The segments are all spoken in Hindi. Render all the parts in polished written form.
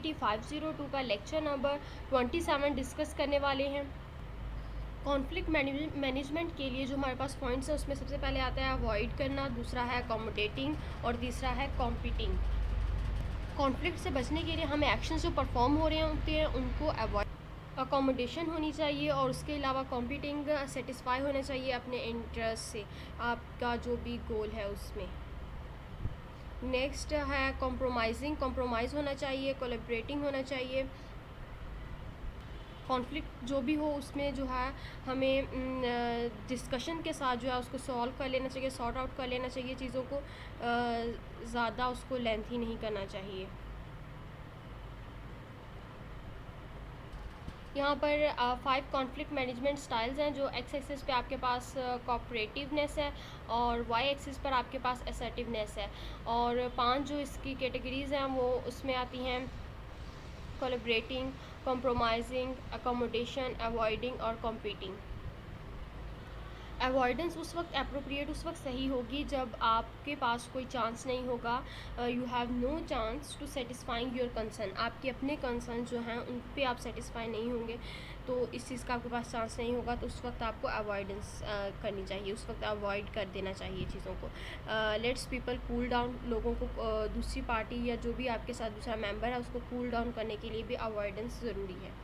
502 का लेक्चर नंबर 27 डिस्कस करने वाले हैं। कॉन्फ्लिक्ट मैनेजमेंट के लिए जो हमारे पास पॉइंट्स है उसमें सबसे पहले आता है अवॉइड करना, दूसरा है अकोमोडेटिंग और तीसरा है कॉम्पीटिंग। कॉन्फ्लिक्ट से बचने के लिए हमें एक्शंस जो परफॉर्म हो रहे होते हैं उनको अवॉइड, अकोमोडेशन होनी चाहिए और उसके अलावा कॉम्पीटिंग सेटिस्फाई होना चाहिए अपने इंटरेस्ट से, आपका जो भी गोल है उसमें। नेक्स्ट है कॉम्प्रोमाइजिंग, कॉम्प्रोमाइज़ होना चाहिए, कोलैबोरेटिंग होना चाहिए। कॉन्फ्लिक्ट जो भी हो उसमें जो है हमें डिस्कशन के साथ जो है उसको सॉल्व कर लेना चाहिए, सॉर्ट आउट कर लेना चाहिए चीज़ों को, ज़्यादा उसको लेंथी नहीं करना चाहिए। यहाँ पर 5 कॉन्फ्लिक्ट मैनेजमेंट स्टाइल्स हैं। जो एक्स एक्सिस पे आपके पास कोऑपरेटिवनेस है और वाई एक्सिस पर आपके पास असर्टिवनेस है, और 5 जो इसकी कैटेगरीज़ हैं वो उसमें आती हैं कोलैबोरेटिंग, कॉम्प्रोमाइजिंग, अकोमोडेशन, अवॉइडिंग और कॉम्पीटिंग। अवॉइडेंस उस वक्त अप्रोप्रिएट उस वक्त सही होगी जब आपके पास कोई चांस नहीं होगा, you have no chance to satisfying your concern, आपके अपने कंसर्न जो हैं उन पे आप सेटिस्फाई नहीं होंगे, तो इस चीज़ का आपके पास चांस नहीं होगा, तो उस वक्त आपको अवॉइडेंस करनी चाहिए, उस वक्त अवॉइड कर देना चाहिए चीज़ों को। लेट्स पीपल कूल डाउन, लोगों को दूसरी पार्टी या जो भी आपके साथ दूसरा मेंबर है उसको कूल डाउन करने के लिए भी अवॉइडेंस ज़रूरी है।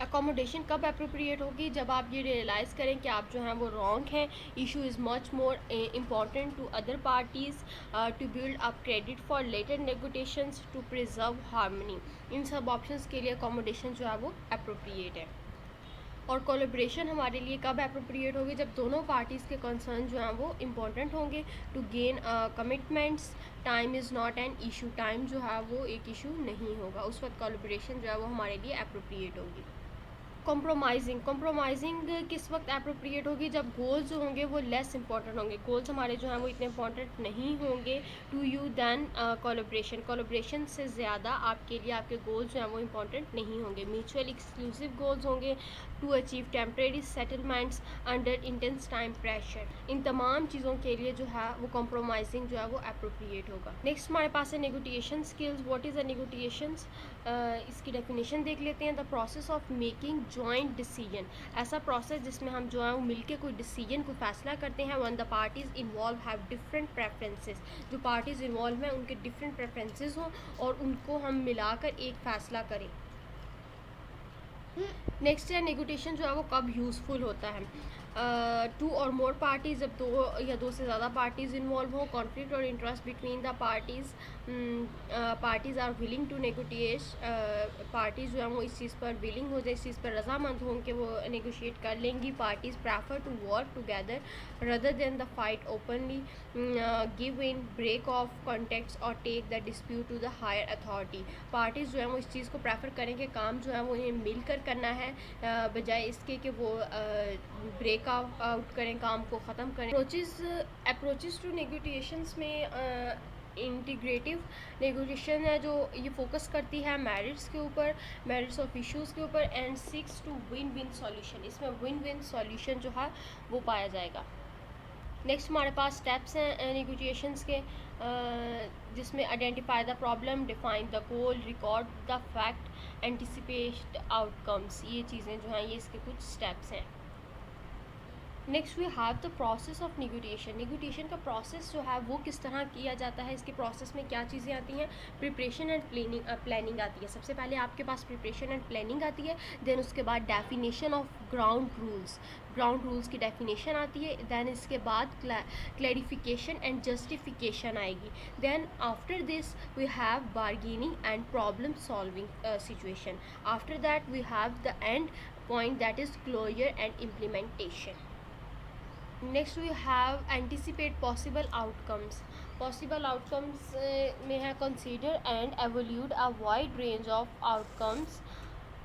अकोमोडेशन कब अप्रोप्रिएट होगी? जब आप ये रियलाइज़ करें कि आप जो हैं वो रॉन्ग हैं, issue is much more important to other parties, to build up credit for later negotiations, to preserve harmony. इन सब ऑप्शंस के लिए अकोमोडेशन जो है वो अप्रोप्रिएट है। और कोलैबोरेशन हमारे लिए कब अप्रोप्रिएट होगी? जब दोनों पार्टीज़ के कंसर्न जो हैं वो इम्पॉर्टेंट होंगे, to gain commitments, time is not an issue, time जो है वो एक इशू नहीं होगा, उस वक्त कोलैबोरेशन जो है वो हमारे लिए अप्रोप्रिएट होगी। कॉम्प्रोमाइजिंग किस वक्त अप्रोप्रिएट होगी? जब गोल्स जो होंगे वो लेस इंपॉर्टेंट होंगे, गोल्स हमारे जो हैं वो इतने इंपॉर्टेंट नहीं होंगे टू यू दैन कोलैबोरेशन से ज़्यादा आपके लिए आपके गोल्स जो हैं वो इंपॉर्टेंट नहीं होंगे, म्यूचुअल एक्सक्लूसिव गोल्स होंगे, to achieve temporary settlements under intense time pressure. इन तमाम चीज़ों के लिए जो है वो कॉम्प्रोमाइजिंग जो है वो अप्रोप्रिएट होगा। नेक्स्ट हमारे पास है negotiation skills. What is a negotiations? इसकी डेफिनेशन देख लेते हैं। The process of making joint decision, ऐसा प्रोसेस जिसमें हम जो है वो मिलके कोई डिसीजन को फैसला करते हैं। One the parties involve have different preferences, जो पार्टीज़ इन्वॉल्व हैं उनके डिफरेंट प्रेफरेंसेस हों और उनको हम मिलाकर एक फ़ैसला करें। नेक्स्ट है नेगोटिएशन जो है वो कब यूज़फुल होता है? टू और मोर पार्टीज़, जब दो या दो से ज़्यादा पार्टीज़ इन्वॉल्व हो, कॉन्फ्लिक्ट और interest between the parties, parties are willing to negotiate, parties जो है वो इस चीज़ पर विलिंग हो जाए, इस चीज़ पर रजामंद हों कि वो नेगोशिएट कर लेंगी। Parties prefer to work together rather than the fight openly, give in, break off contacts और take the dispute to the higher authority. Parties जो है वो इस चीज़ को प्रेफर करेंगे, काम जो है वो इन्हें मिलकर करना है, बजाय इसके कि वो ब्रेक आउट करें, काम को ख़त्म करें। अप्रोचेस टू नेगोटिएशंस में इंटीग्रेटिव नेगोशिएशन है जो ये फोकस करती है मेरिट्स के ऊपर, मेरिट्स ऑफ इश्यूज़ के ऊपर, and six to win win solution, इसमें विन विन सॉल्यूशन जो है वो पाया जाएगा। नेक्स्ट हमारे पास स्टेप्स हैं नेगोशिएशंस के, जिसमें identify the problem, define the goal, record the fact, anticipate outcomes, ये चीज़ें जो हैं ये इसके कुछ स्टेप्स हैं। Next we have the process of negotiation. Negotiation का प्रोसेस जो है वो किस तरह किया जाता है, इसके प्रोसेस में क्या चीज़ें आती हैं? प्रिपरेशन एंड प्लानिंग आती है। सबसे पहले आपके पास प्रिपरेशन एंड प्लानिंग आती है, देन उसके बाद डेफिनेशन ऑफ ग्राउंड रूल्स की डेफिनेशन आती है, देन इसके बाद क्लैरिफिकेशन एंड जस्टिफिकेशन आएगी, then after this we have bargaining and problem solving situation, after that we have the end point that is closure and implementation. Next we have anticipate possible outcomes. Possible outcomes में है consider and evaluate a wide range of outcomes,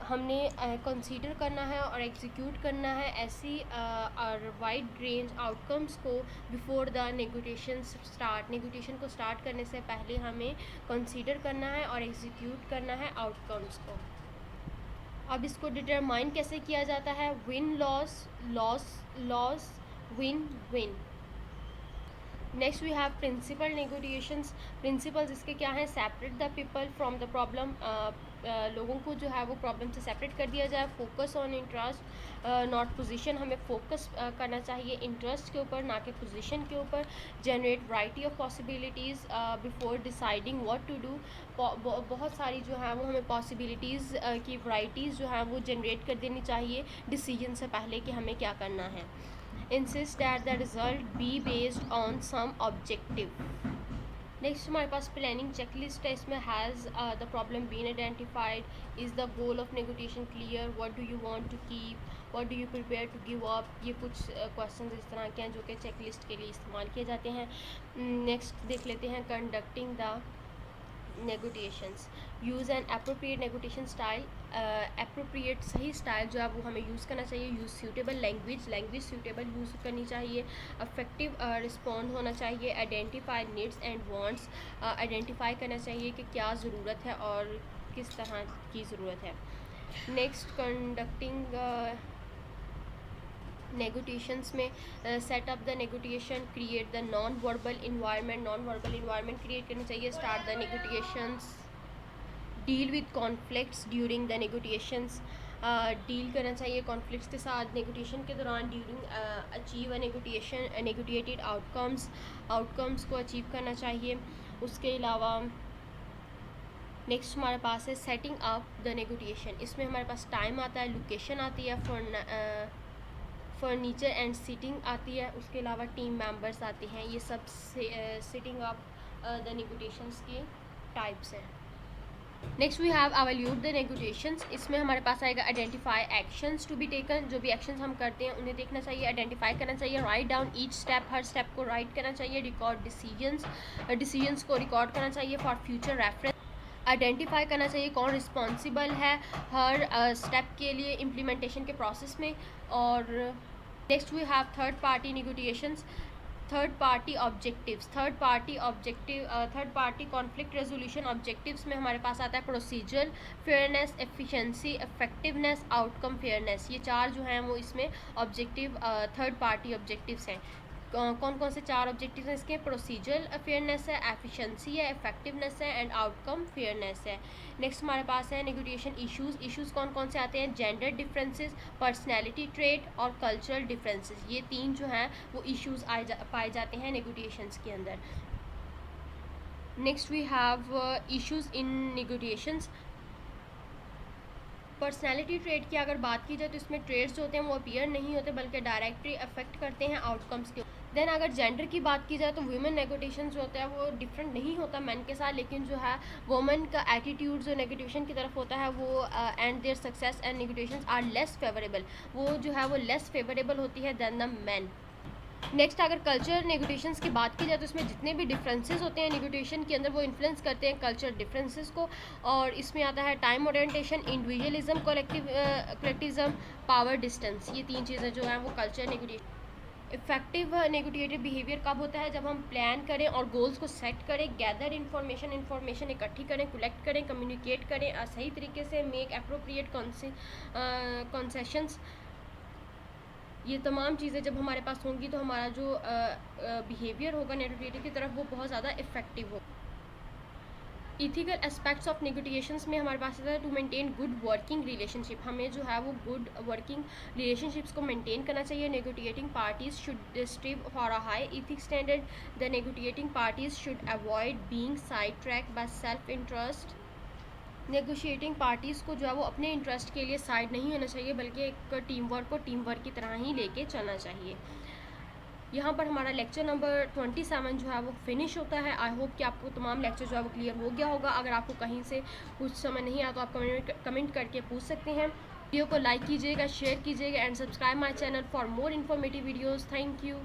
हमने कंसीडर करना है और एग्जीक्यूट करना है ऐसी और वाइड रेंज आउटकम्स को before the negotiation start. Negotiation को स्टार्ट करने से पहले हमें कंसीडर करना है और एग्जीक्यूट करना है आउटकम्स को। अब इसको डिटरमाइन कैसे किया जाता है? Win loss, loss loss, win win. Next we have principle negotiations. Principles इसके क्या हैं? Separate the people from the problem, लोगों को जो है वो प्रॉब्लम से सेपरेट कर दिया जाए। Focus on interest not position, हमें फोकस करना चाहिए इंटरेस्ट के ऊपर ना कि पोजीशन के ऊपर। Generate variety of possibilities before deciding what to do, बहुत सारी जो है वो हमें पॉसिबिलिटीज़ की वैराइटीज़ जो है वो जनरेट कर देनी चाहिए डिसीजन से पहले कि हमें क्या करना है। Insist that the result be based on some objective. Next हमारे पास प्लानिंग चेकलिस्ट है, इसमें has the problem been identified, is the goal of negotiation clear, what do you want to keep, what do you prepare to give up. ये कुछ क्वेश्चंस इस तरह के हैं जो कि चेकलिस्ट के लिए इस्तेमाल किए जाते हैं। नेक्स्ट देख लेते हैं conducting the negotiations. Use an appropriate negotiation style, appropriate सही स्टाइल जो है वो हमें यूज़ करना चाहिए। Use suitable language suitable use करनी चाहिए। इफेक्टिव रिस्पॉन्ड होना चाहिए। Identify needs and wants, identify करना चाहिए कि क्या ज़रूरत है और किस तरह की ज़रूरत है। नेक्स्ट कंडक्टिंग नेगोटिएशंस में set up the negotiation, create the non verbal environment create करनी चाहिए। Start the negotiations, deal with conflicts during the negotiations, deal करना चाहिए कॉन्फ्लिक्ट्स के साथ नेगोटिएशन के दौरान। During achieve a negotiated outcomes को अचीव करना चाहिए। उसके अलावा नेक्स्ट हमारे पास है सेटिंग अप द नेगोटिएशन, इसमें हमारे पास टाइम आता है, लोकेशन आती है, फर्नीचर एंड सीटिंग आती है, उसके अलावा टीम मेंबर्स आते हैं। ये सब सेटिंग अप द नेगोटिएशंस के टाइप्स हैं। Next we have evaluate the negotiations, इसमें हमारे पास आएगा identify actions to be taken, जो भी एक्शंस हम करते हैं उन्हें देखना चाहिए, आइडेंटिफाई करना चाहिए। राइट डाउन ईच स्टेप, हर स्टेप को राइट करना चाहिए। रिकॉर्ड डिसीजंस को रिकॉर्ड करना चाहिए फॉर फ्यूचर रेफरेंस। आइडेंटिफाई करना चाहिए कौन रिस्पॉन्सिबल है हर स्टेप के लिए इम्प्लीमेंटेशन के प्रोसेस में। और next we have third party negotiations, third party conflict resolution objectives में हमारे पास आता है procedure, fairness, efficiency, effectiveness, outcome fairness. ये चार जो हैं वो इसमें ऑब्जेक्टिव थर्ड पार्टी ऑब्जेक्टिव्स हैं। कौन कौन से चार ऑब्जेक्टिव्स हैं इसके? प्रोसीजर फेयरनेस है, एफिशिएंसी है, इफेक्टिवनेस है एंड आउटकम फेयरनेस है। नेक्स्ट हमारे पास है नेगोटिएशन इश्यूज़ कौन कौन से आते हैं? जेंडर डिफरेंसेस, पर्सनैलिटी ट्रेट और कल्चरल डिफरेंसेस। ये तीन जो हैं वो इश्यूज़ पाए जाते हैं नेगोटिएशंस के अंदर। Next we have issues in negotiations. Personality trait की अगर बात की जाए तो इसमें ट्रेड्स जो होते हैं वो अपीयर नहीं होते बल्कि डायरेक्टली अफेक्ट करते हैं आउटकम्स के। देन अगर जेंडर की बात की जाए तो वुमेन नेगोटिएशन जो होता है वो डिफरेंट नहीं होता मैन के साथ, लेकिन जो है वुमेन का एटीट्यूड जो नेगोटिएशन की तरफ होता है वो and there success and negotiations are less favourable, वो जो है वो लेस फेवरेबल होती है दैन द मैन। नेक्स्ट अगर कल्चर नेगोटिएशंस की बात की जाए तो इसमें जितने भी डिफरेंसेस होते हैं नेगोटिएशन के अंदर वो इन्फ्लुएंस करते हैं कल्चर डिफरेंसेस को। और इसमें आता है time orientation, individualism, collectivism, power distance. ये तीन चीज़ें जो हैं वो कल्चर नेगोटिएशन। इफेक्टिव नेगोटिएटिव बिहेवियर कब होता है? जब हम प्लान करें और गोल्स को सेट करें, गैदर इन्फॉर्मेशन इकट्ठी करें, कलेक्ट करें, कम्युनिकेट करें सही तरीके से, मेक अप्रोप्रिएट कंसेशंस। ये तमाम चीज़ें जब हमारे पास होंगी तो हमारा जो बिहेवियर होगा नेगोटिएटिव की तरफ वो बहुत ज़्यादा इफेक्टिव होगा। इथिकल एस्पेक्ट्स ऑफ नेगोटिएशंस में हमारे पास है to maintain good working relationship, हमें जो है वो गुड वर्किंग रिलेशनशिप्स को मेंटेन करना चाहिए। Negotiating parties should strive for a high ethic standard, the negotiating parties should avoid being side track by self interest. Negotiating parties को जो है वो अपने इंटरेस्ट के लिए साइड नहीं होना चाहिए बल्कि एक टीम वर्क को टीम वर्क की तरह ही लेके चलना चाहिए। यहाँ पर हमारा लेक्चर नंबर 27 जो है वो फिनिश होता है। आई होप कि आपको तमाम लेक्चर जो है वो क्लियर हो गया होगा। अगर आपको कहीं से कुछ समझ नहीं आया तो आप कमेंट करके पूछ सकते हैं। वीडियो को लाइक कीजिएगा, शेयर कीजिएगा and subscribe my channel for more informative videos. Thank you.